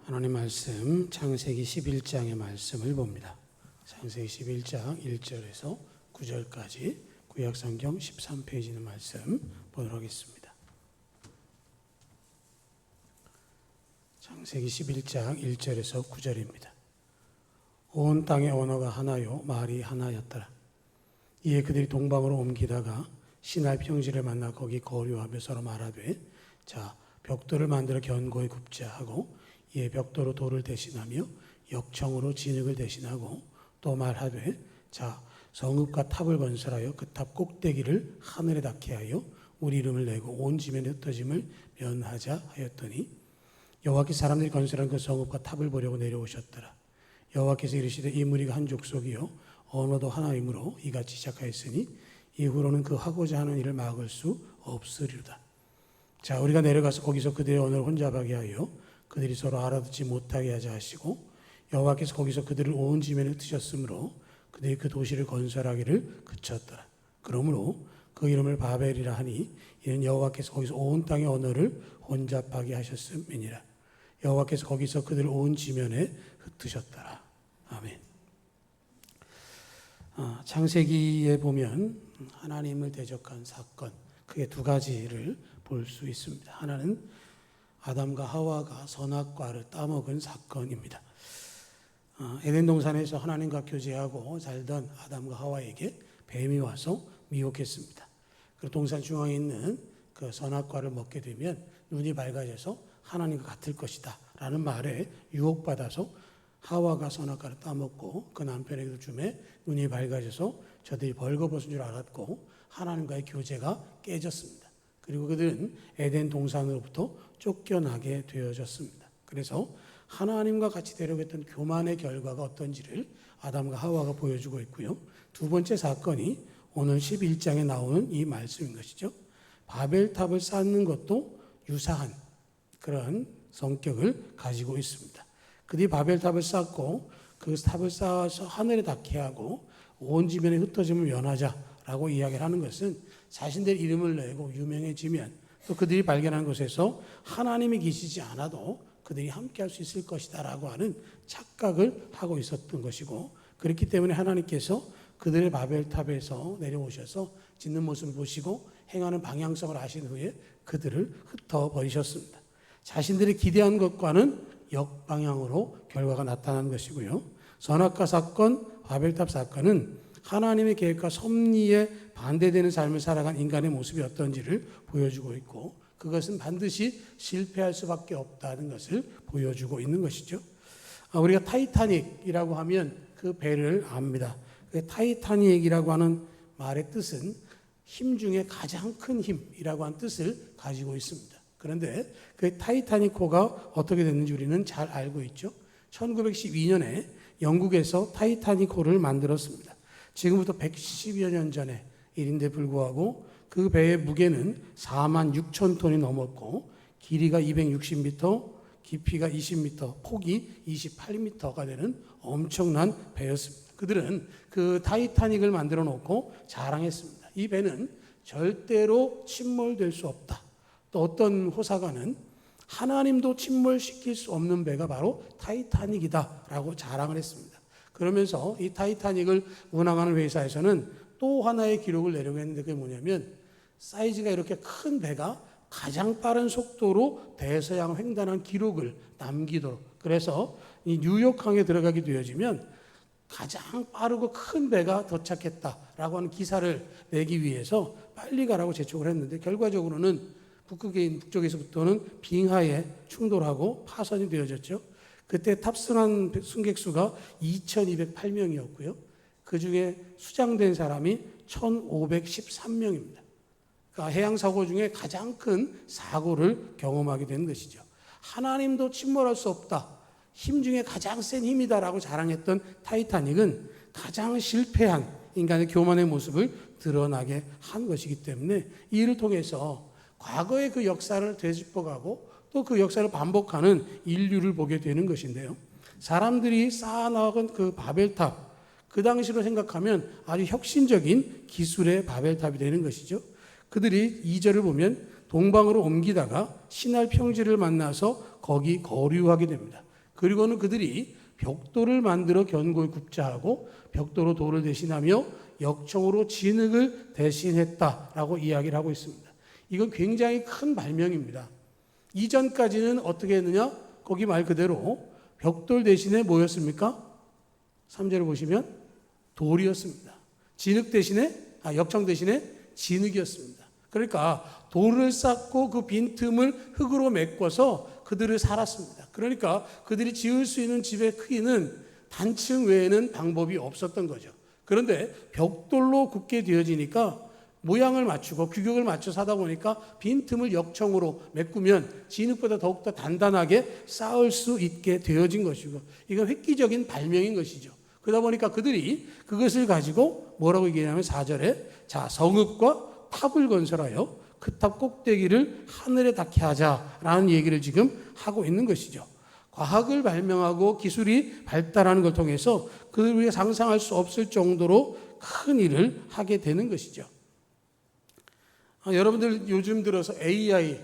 하나님 말씀 창세기 11장의 말씀을 봅니다. 창세기 11장 1절에서 9절까지 구약성경 13페이지 있는 말씀 보도록 하겠습니다. 창세기 11장 1절에서 9절입니다. 온 땅의 언어가 하나요 말이 하나였더라. 이에 그들이 동방으로 옮기다가 시날 평지를 만나 거기 거류하며 서로 말하되 자 벽돌을 만들어 견고히 굽자 하고 이에 벽돌로 돌을 대신하며 역청으로 진흙을 대신하고 또 말하되 자 성읍과 탑을 건설하여 그 탑 꼭대기를 하늘에 닿게 하여 우리 이름을 내고 온 지면에 흩어짐을 면하자 하였더니 여호와께서 사람들이 건설한 그 성읍과 탑을 보려고 내려오셨더라. 여호와께서 이르시되 이 무리가 한 족속이요 언어도 하나이므로 이같이 시작하였으니 이후로는 그 하고자 하는 일을 막을 수 없으리로다. 자 우리가 내려가서 거기서 그들의 언어를 혼잡하게 하여 그들이 서로 알아듣지 못하게 하자 하시고 여호와께서 거기서 그들을 온 지면에 흩으셨으므로 그들이 그 도시를 건설하기를 그쳤더라. 그러므로 그 이름을 바벨이라 하니 이는 여호와께서 거기서 온 땅의 언어를 혼잡하게 하셨음이니라. 여호와께서 거기서 그들을 온 지면에 흩으셨더라. 아멘. 창세기에 보면 하나님을 대적한 사건 크게 두 가지를 볼 수 있습니다. 하나는 아담과 하와가 선악과를 따먹은 사건입니다. 에덴 동산에서 하나님과 교제하고 살던 아담과 하와에게 뱀이 와서 미혹했습니다. 그리고 동산 중앙에 있는 그 선악과를 먹게 되면 눈이 밝아져서 하나님과 같을 것이다 라는 말에 유혹받아서 하와가 선악과를 따먹고 그 남편에게도 주매 눈이 밝아져서 저들이 벌거벗은 줄 알았고 하나님과의 교제가 깨졌습니다. 그리고 그들은 에덴 동산으로부터 쫓겨나게 되어졌습니다. 그래서 하나님과 같이 되려고 했던 교만의 결과가 어떤지를 아담과 하와가 보여주고 있고요. 두 번째 사건이 오늘 11장에 나오는 이 말씀인 것이죠. 바벨탑을 쌓는 것도 유사한 그런 성격을 가지고 있습니다. 그들이 바벨탑을 쌓고 그 탑을 쌓아서 하늘에 닿게 하고 온 지면에 흩어짐을 면하자라고 이야기를 하는 것은 자신들 이름을 내고 유명해지면 또 그들이 발견한 곳에서 하나님이 계시지 않아도 그들이 함께 할 수 있을 것이다 라고 하는 착각을 하고 있었던 것이고 그렇기 때문에 하나님께서 그들의 바벨탑에서 내려오셔서 짓는 모습을 보시고 행하는 방향성을 아신 후에 그들을 흩어버리셨습니다. 자신들이 기대한 것과는 역방향으로 결과가 나타난 것이고요. 선악과 사건, 바벨탑 사건은 하나님의 계획과 섭리에 반대되는 삶을 살아간 인간의 모습이 어떤지를 보여주고 있고 그것은 반드시 실패할 수밖에 없다는 것을 보여주고 있는 것이죠. 우리가 타이타닉이라고 하면 그 배를 압니다. 타이타닉이라고 하는 말의 뜻은 힘 중에 가장 큰 힘이라고 하는 뜻을 가지고 있습니다. 그런데 그 타이타닉호가 어떻게 됐는지 우리는 잘 알고 있죠. 1912년에 영국에서 타이타닉호를 만들었습니다. 지금부터 110여 년 전의 일인데 불구하고 그 배의 무게는 4만 6천 톤이 넘었고 길이가 260m, 깊이가 20m, 폭이 28m가 되는 엄청난 배였습니다. 그들은 그 타이타닉을 만들어 놓고 자랑했습니다. 이 배는 절대로 침몰될 수 없다. 또 어떤 호사가는 하나님도 침몰시킬 수 없는 배가 바로 타이타닉이다 라고 자랑을 했습니다. 그러면서 이 타이타닉을 운항하는 회사에서는 또 하나의 기록을 내려고 했는데 그게 뭐냐면 사이즈가 이렇게 큰 배가 가장 빠른 속도로 대서양 횡단한 기록을 남기도록 그래서 이 뉴욕항에 들어가게 되어지면 가장 빠르고 큰 배가 도착했다라고 하는 기사를 내기 위해서 빨리 가라고 재촉을 했는데 결과적으로는 북쪽에서부터는 빙하에 충돌하고 파손이 되어졌죠. 그때 탑승한 승객 수가 2,208명이었고요. 그 중에 수장된 사람이 1,513명입니다. 그러니까 해양사고 중에 가장 큰 사고를 경험하게 된 것이죠. 하나님도 침몰할 수 없다. 힘 중에 가장 센 힘이다라고 자랑했던 타이타닉은 가장 실패한 인간의 교만의 모습을 드러나게 한 것이기 때문에 이 일을 통해서 과거의 그 역사를 되짚어가고 또 그 역사를 반복하는 인류를 보게 되는 것인데요. 사람들이 쌓아나간 그 바벨탑, 그 당시로 생각하면 아주 혁신적인 기술의 바벨탑이 되는 것이죠. 그들이 2절을 보면 동방으로 옮기다가 시날 평지를 만나서 거기 거류하게 됩니다. 그리고는 그들이 벽돌을 만들어 견고히 굽자 하고 벽돌로 돌을 대신하며 역청으로 진흙을 대신했다라고 이야기를 하고 있습니다. 이건 굉장히 큰 발명입니다. 이전까지는 어떻게 했느냐? 거기 말 그대로 벽돌 대신에 뭐였습니까? 3절을 보시면 돌이었습니다. 진흙 대신에 역청 대신에 진흙이었습니다. 그러니까 돌을 쌓고 그 빈틈을 흙으로 메꿔서 그들을 살았습니다. 그러니까 그들이 지을 수 있는 집의 크기는 단층 외에는 방법이 없었던 거죠. 그런데 벽돌로 굽게 되어지니까 모양을 맞추고 규격을 맞춰서 하다 보니까 빈틈을 역청으로 메꾸면 진흙보다 더욱더 단단하게 쌓을 수 있게 되어진 것이고, 이건 획기적인 발명인 것이죠. 그러다 보니까 그들이 그것을 가지고 뭐라고 얘기하냐면 4절에 자 성읍과 탑을 건설하여 그 탑 꼭대기를 하늘에 닿게 하자라는 얘기를 지금 하고 있는 것이죠. 과학을 발명하고 기술이 발달하는 걸 통해서 그들 우리가 상상할 수 없을 정도로 큰 일을 하게 되는 것이죠. 여러분들 요즘 들어서 AI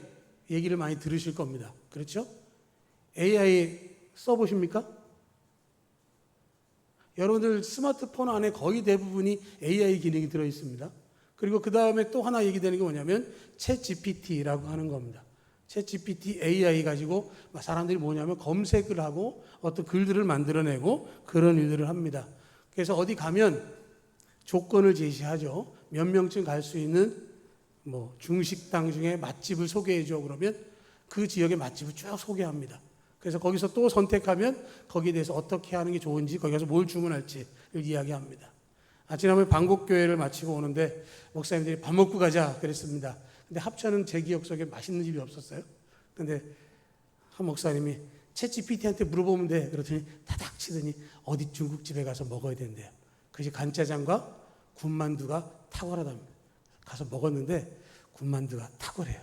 얘기를 많이 들으실 겁니다. 그렇죠? AI 써보십니까? 여러분들 스마트폰 안에 거의 대부분이 AI 기능이 들어있습니다. 그리고 그 다음에 또 하나 얘기되는 게 뭐냐면 챗 GPT라고 하는 겁니다. 챗 GPT AI 가지고 사람들이 뭐냐면 검색을 하고 어떤 글들을 만들어내고 그런 일들을 합니다. 그래서 어디 가면 조건을 제시하죠. 몇 명쯤 갈 수 있는 뭐 중식당 중에 맛집을 소개해줘 그러면 그 지역의 맛집을 쭉 소개합니다. 그래서 거기서 또 선택하면 거기에 대해서 어떻게 하는 게 좋은지 거기 가서 뭘 주문할지를 이야기합니다. 지난번에 방곡교회를 마치고 오는데 목사님들이 밥 먹고 가자 그랬습니다. 근데 합천은 제 기억 속에 맛있는 집이 없었어요. 근데 한 목사님이 챗 GPT한테 물어보면 돼 그러더니 타닥 치더니 어디 중국집에 가서 먹어야 된대요. 그래서 간짜장과 군만두가 탁월하답니다. 가서 먹었는데 군만두가 탁월해요.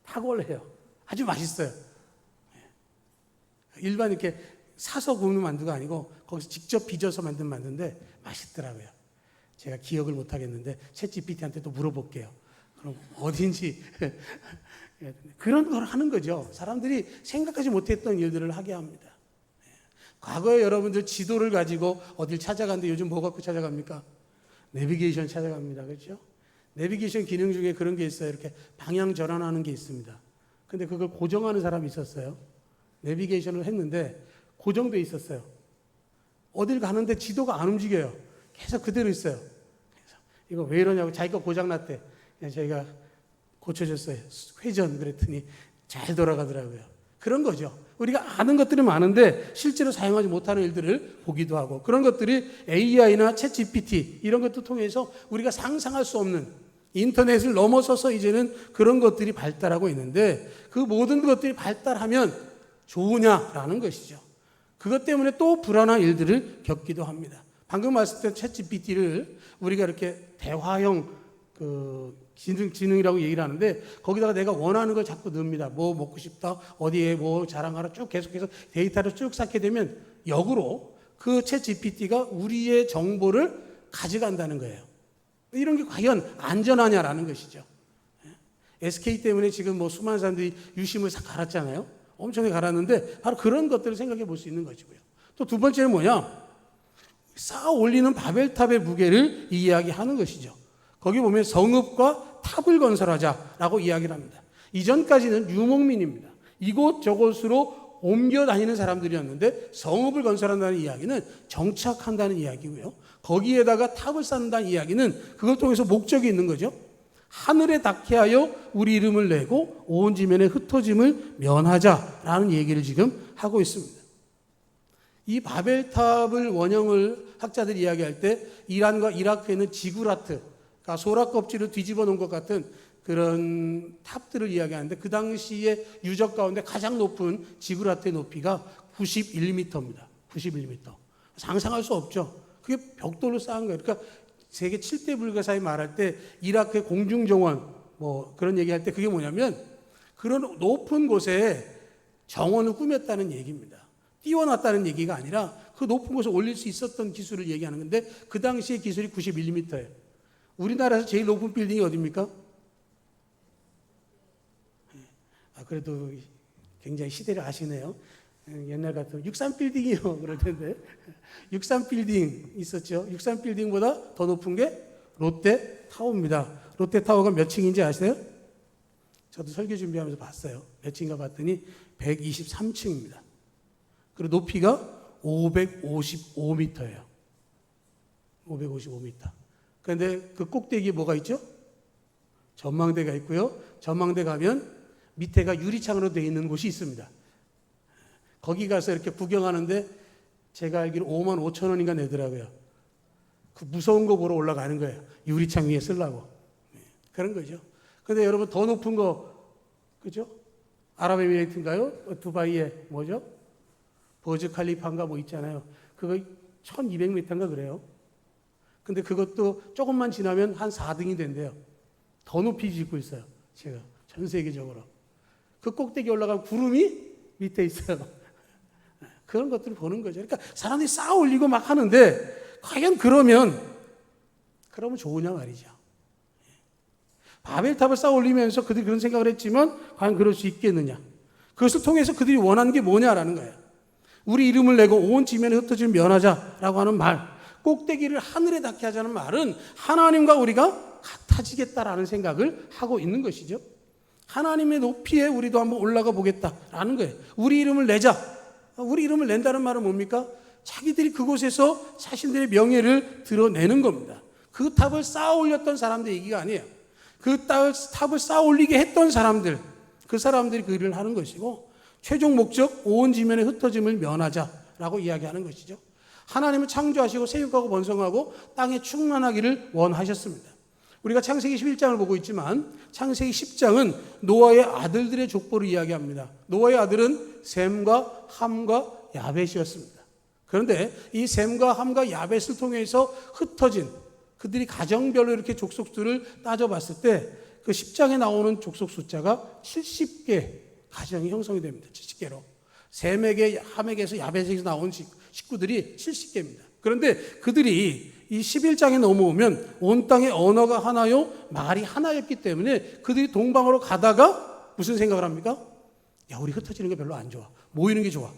탁월해요. 아주 맛있어요. 일반 이렇게 사서 굽는 만두가 아니고 거기서 직접 빚어서 만든 만두인데 맛있더라고요. 제가 기억을 못 하겠는데 챗 GPT한테 또 물어볼게요. 그럼 어딘지 그런 걸 하는 거죠. 사람들이 생각하지 못했던 일들을 하게 합니다. 과거에 여러분들 지도를 가지고 어딜 찾아갔는데 요즘 뭐 갖고 찾아갑니까? 내비게이션 찾아갑니다. 그렇죠? 내비게이션 기능 중에 그런 게 있어요. 이렇게 방향 전환하는 게 있습니다. 근데 그걸 고정하는 사람이 있었어요. 내비게이션을 했는데 고정돼 있었어요. 어딜 가는데 지도가 안 움직여요. 계속 그대로 있어요. 그래서 이거 왜 이러냐고 자기가 고장났대. 그냥 저희가 고쳐줬어요. 회전 그랬더니 잘 돌아가더라고요. 그런 거죠. 우리가 아는 것들이 많은데 실제로 사용하지 못하는 일들을 보기도 하고 그런 것들이 AI나 챗 GPT 이런 것도 통해서 우리가 상상할 수 없는 인터넷을 넘어서서 이제는 그런 것들이 발달하고 있는데 그 모든 것들이 발달하면 좋으냐라는 것이죠. 그것 때문에 또 불안한 일들을 겪기도 합니다. 방금 말씀드린 챗 GPT를 우리가 이렇게 대화형 지능이라고 얘기를 하는데 거기다가 내가 원하는 걸 자꾸 넣습니다. 뭐 먹고 싶다, 어디에 뭐 자랑하라 쭉 계속해서 데이터를 쭉 쌓게 되면 역으로 그 챗 GPT가 우리의 정보를 가져간다는 거예요. 이런 게 과연 안전하냐라는 것이죠. SK 때문에 지금 뭐 수많은 사람들이 유심을 갈았잖아요. 엄청나게 갈았는데 바로 그런 것들을 생각해 볼 수 있는 것이고요. 또 두 번째는 뭐냐? 쌓아 올리는 바벨탑의 무게를 이야기하는 것이죠. 거기 보면 성읍과 탑을 건설하자라고 이야기를 합니다. 이전까지는 유목민입니다. 이곳저곳으로 옮겨 다니는 사람들이었는데 성읍을 건설한다는 이야기는 정착한다는 이야기고요. 거기에다가 탑을 쌓는다는 이야기는 그걸 통해서 목적이 있는 거죠. 하늘에 닿게 하여 우리 이름을 내고 온 지면에 흩어짐을 면하자라는 얘기를 지금 하고 있습니다. 이 바벨탑을 원형을 학자들이 이야기할 때 이란과 이라크에는 지구라트, 그러니까 소라 껍질을 뒤집어 놓은 것 같은 그런 탑들을 이야기하는데 그 당시에 유적 가운데 가장 높은 지구라트의 높이가 91m입니다. 91m. 상상할 수 없죠. 그게 벽돌로 쌓은 거예요. 그러니까 세계 7대 불가사의 말할 때 이라크의 공중정원 뭐 그런 얘기할 때 그게 뭐냐면 그런 높은 곳에 정원을 꾸몄다는 얘기입니다. 띄워놨다는 얘기가 아니라 그 높은 곳에 올릴 수 있었던 기술을 얘기하는 건데 그 당시의 기술이 91m예요. 우리나라에서 제일 높은 빌딩이 어디입니까? 그래도 굉장히 시대를 아시네요. 옛날 같으면 63빌딩이요 그럴 텐데 63빌딩 있었죠. 63빌딩보다 더 높은 게 롯데타워입니다. 롯데타워가 몇 층인지 아세요? 저도 설교 준비하면서 봤어요. 몇 층인가 봤더니 123층입니다. 그리고 높이가 555m예요. 555m. 그런데 그 꼭대기에 뭐가 있죠? 전망대가 있고요. 전망대 가면 밑에가 유리창으로 되어 있는 곳이 있습니다. 거기 가서 이렇게 구경하는데 제가 알기로 55,000원인가 내더라고요. 그 무서운 거 보러 올라가는 거예요. 유리창 위에 쓰려고. 그런 거죠. 그런데 여러분 더 높은 거, 그죠? 아랍에미레이트인가요? 두바이에 뭐죠? 버즈 칼리파인가 뭐 있잖아요. 그거 1200m인가 그래요. 근데 그것도 조금만 지나면 한 4등이 된대요. 더 높이 짓고 있어요. 제가 전 세계적으로. 그 꼭대기 올라가면 구름이 밑에 있어요. 그런 것들을 보는 거죠. 그러니까 사람들이 쌓아 올리고 막 하는데 과연 그러면 좋으냐 말이죠. 바벨탑을 쌓아 올리면서 그들이 그런 생각을 했지만 과연 그럴 수 있겠느냐. 그것을 통해서 그들이 원하는 게 뭐냐라는 거예요. 우리 이름을 내고 온 지면에 흩어지면 면하자라고 하는 말, 꼭대기를 하늘에 닿게 하자는 말은 하나님과 우리가 같아지겠다라는 생각을 하고 있는 것이죠. 하나님의 높이에 우리도 한번 올라가 보겠다라는 거예요. 우리 이름을 내자. 우리 이름을 낸다는 말은 뭡니까? 자기들이 그곳에서 자신들의 명예를 드러내는 겁니다. 그 탑을 쌓아 올렸던 사람들 얘기가 아니에요. 그 탑을 쌓아 올리게 했던 사람들, 그 사람들이 그 일을 하는 것이고 최종 목적 온 지면에 흩어짐을 면하자라고 이야기하는 것이죠. 하나님은 창조하시고 생육하고 번성하고 땅에 충만하기를 원하셨습니다. 우리가 창세기 11장을 보고 있지만 창세기 10장은 노아의 아들들의 족보를 이야기합니다. 노아의 아들은 셈과 함과 야벳이었습니다. 그런데 이 셈과 함과 야벳을 통해서 흩어진 그들이 가정별로 이렇게 족속수를 따져봤을 때 그 10장에 나오는 족속 숫자가 70개 가정이 형성이 됩니다. 70개로. 셈에게, 함에게서, 야벳에게서 나온 식구들이 70개입니다. 그런데 그들이 이 11장에 넘어오면 온 땅의 언어가 하나요, 말이 하나였기 때문에 그들이 동방으로 가다가 무슨 생각을 합니까? 야, 우리 흩어지는 게 별로 안 좋아. 모이는 게 좋아.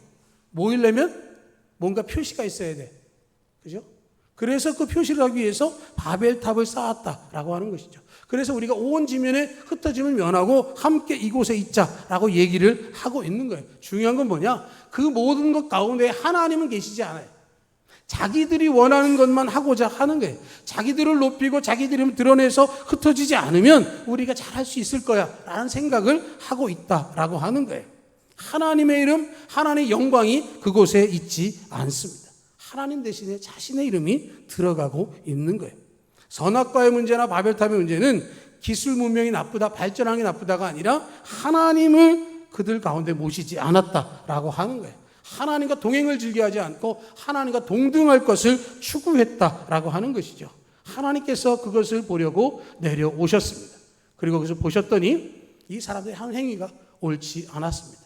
모이려면 뭔가 표시가 있어야 돼. 그죠? 그래서 그 표시를 하기 위해서 바벨탑을 쌓았다라고 하는 것이죠. 그래서 우리가 온 지면에 흩어짐을 면하고 함께 이곳에 있자라고 얘기를 하고 있는 거예요. 중요한 건 뭐냐? 그 모든 것 가운데 하나님은 계시지 않아요. 자기들이 원하는 것만 하고자 하는 거예요. 자기들을 높이고 자기들 이름을 드러내서 흩어지지 않으면 우리가 잘할 수 있을 거야 라는 생각을 하고 있다라고 하는 거예요. 하나님의 이름, 하나님의 영광이 그곳에 있지 않습니다. 하나님 대신에 자신의 이름이 들어가고 있는 거예요. 선악과의 문제나 바벨탑의 문제는 기술 문명이 나쁘다, 발전하는 게 나쁘다가 아니라 하나님을 그들 가운데 모시지 않았다라고 하는 거예요. 하나님과 동행을 즐겨하지 않고 하나님과 동등할 것을 추구했다라고 하는 것이죠. 하나님께서 그것을 보려고 내려오셨습니다. 그리고 그것을 보셨더니 이 사람들의 한 행위가 옳지 않았습니다.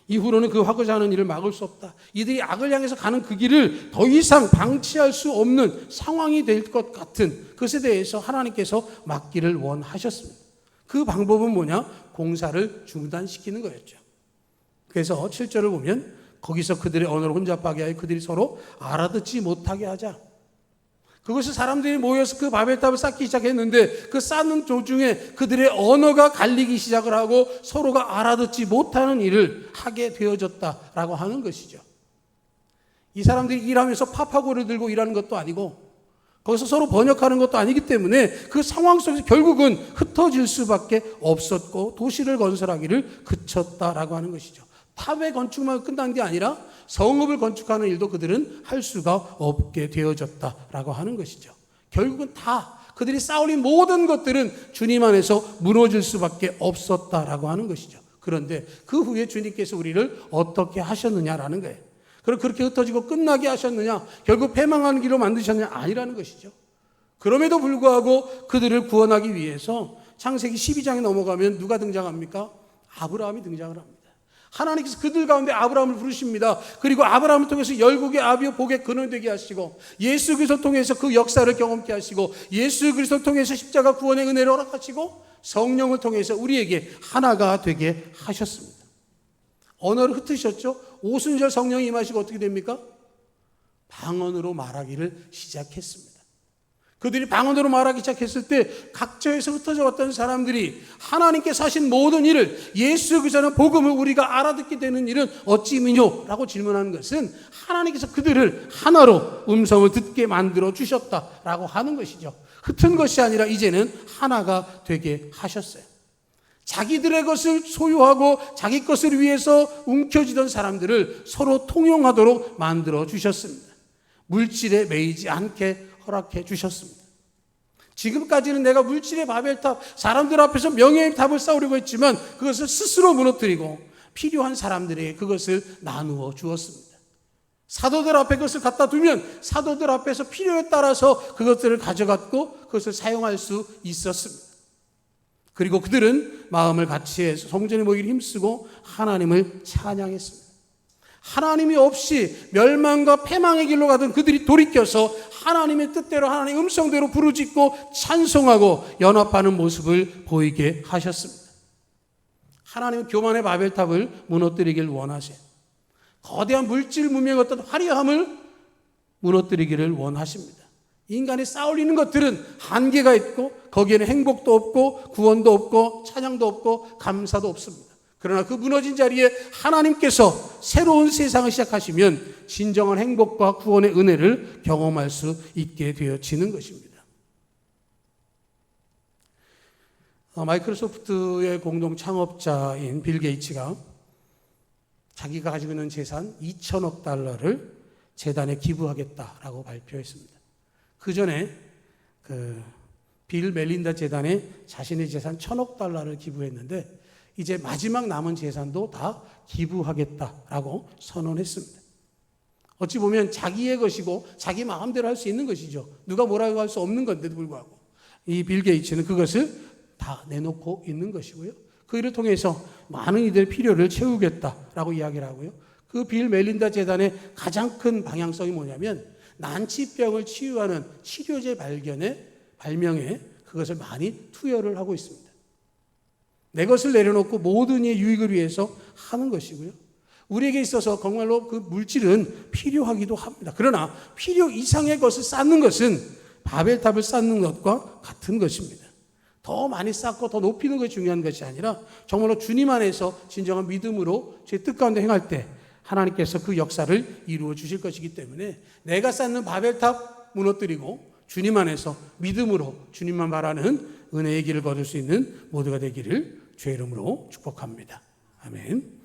이후로는 그 하고자 하는 일을 막을 수 없다. 이들이 악을 향해서 가는 그 길을 더 이상 방치할 수 없는 상황이 될 것 같은 그것에 대해서 하나님께서 막기를 원하셨습니다. 그 방법은 뭐냐? 공사를 중단시키는 거였죠. 그래서 7절을 보면 거기서 그들의 언어를 혼잡하게 하여 그들이 서로 알아듣지 못하게 하자. 그것이 사람들이 모여서 그 바벨탑을 쌓기 시작했는데 그 쌓는 도중에 그들의 언어가 갈리기 시작을 하고 서로가 알아듣지 못하는 일을 하게 되어졌다라고 하는 것이죠. 이 사람들이 일하면서 파파고를 들고 일하는 것도 아니고 거기서 서로 번역하는 것도 아니기 때문에 그 상황 속에서 결국은 흩어질 수밖에 없었고 도시를 건설하기를 그쳤다라고 하는 것이죠. 탑의 건축만 끝난 게 아니라 성읍을 건축하는 일도 그들은 할 수가 없게 되어졌다라고 하는 것이죠. 결국은 다 그들이 쌓아올린 모든 것들은 주님 안에서 무너질 수밖에 없었다라고 하는 것이죠. 그런데 그 후에 주님께서 우리를 어떻게 하셨느냐라는 거예요. 그럼 그렇게 흩어지고 끝나게 하셨느냐? 결국 패망하는 길로 만드셨느냐? 아니라는 것이죠. 그럼에도 불구하고 그들을 구원하기 위해서 창세기 12장에 넘어가면 누가 등장합니까? 아브라함이 등장을 합니다. 하나님께서 그들 가운데 아브라함을 부르십니다. 그리고 아브라함을 통해서 열국의 아비요 복의 근원 되게 하시고 예수 그리스도를 통해서 그 역사를 경험케 하시고 예수 그리스도를 통해서 십자가 구원의 은혜를 허락하시고 성령을 통해서 우리에게 하나가 되게 하셨습니다. 언어를 흩으셨죠. 오순절 성령이 임하시고 어떻게 됩니까? 방언으로 말하기를 시작했습니다. 그들이 방언으로 말하기 시작했을 때 각처에서 흩어져 왔던 사람들이 하나님께서 하신 모든 일을, 예수 그리스도의 복음을 우리가 알아듣게 되는 일은 어찌미뇨? 라고 질문하는 것은 하나님께서 그들을 하나로 음성을 듣게 만들어 주셨다라고 하는 것이죠. 흩은 것이 아니라 이제는 하나가 되게 하셨어요. 자기들의 것을 소유하고 자기 것을 위해서 움켜쥐던 사람들을 서로 통용하도록 만들어 주셨습니다. 물질에 매이지 않게 허락해 주셨습니다. 지금까지는 내가 물질의 바벨탑, 사람들 앞에서 명예의 탑을 쌓으려고 했지만 그것을 스스로 무너뜨리고 필요한 사람들에게 그것을 나누어 주었습니다. 사도들 앞에 그것을 갖다 두면 사도들 앞에서 필요에 따라서 그것들을 가져갔고 그것을 사용할 수 있었습니다. 그리고 그들은 마음을 같이해서 성전에 모이기를 힘쓰고 하나님을 찬양했습니다. 하나님이 없이 멸망과 패망의 길로 가던 그들이 돌이켜서 하나님의 뜻대로 하나님의 음성대로 부르짖고 찬송하고 연합하는 모습을 보이게 하셨습니다. 하나님은 교만의 바벨탑을 무너뜨리길 원하세요. 거대한 물질 문명의 어떤 화려함을 무너뜨리기를 원하십니다. 인간이 쌓아올리는 것들은 한계가 있고 거기에는 행복도 없고 구원도 없고 찬양도 없고 감사도 없습니다. 그러나 그 무너진 자리에 하나님께서 새로운 세상을 시작하시면 진정한 행복과 구원의 은혜를 경험할 수 있게 되어지는 것입니다. 마이크로소프트의 공동 창업자인 빌 게이츠가 자기가 가지고 있는 재산 2천억 달러를 재단에 기부하겠다라고 발표했습니다. 그 전에 빌 멜린다 재단에 자신의 재산 1,000억 달러를 기부했는데 이제 마지막 남은 재산도 다 기부하겠다라고 선언했습니다. 어찌 보면 자기의 것이고 자기 마음대로 할 수 있는 것이죠. 누가 뭐라고 할 수 없는 건데도 불구하고 이 빌 게이츠는 그것을 다 내놓고 있는 것이고요. 그 일을 통해서 많은 이들의 필요를 채우겠다라고 이야기를 하고요. 그 빌 멜린다 재단의 가장 큰 방향성이 뭐냐면 난치병을 치유하는 치료제 발명에 그것을 많이 투여를 하고 있습니다. 내 것을 내려놓고 모든 이의 유익을 위해서 하는 것이고요. 우리에게 있어서 정말로 그 물질은 필요하기도 합니다. 그러나 필요 이상의 것을 쌓는 것은 바벨탑을 쌓는 것과 같은 것입니다. 더 많이 쌓고 더 높이는 것이 중요한 것이 아니라 정말로 주님 안에서 진정한 믿음으로 제 뜻 가운데 행할 때 하나님께서 그 역사를 이루어 주실 것이기 때문에 내가 쌓는 바벨탑 무너뜨리고 주님 안에서 믿음으로 주님만 바라는 은혜의 길을 거둘 수 있는 모두가 되기를 주의 이름으로 축복합니다. 아멘.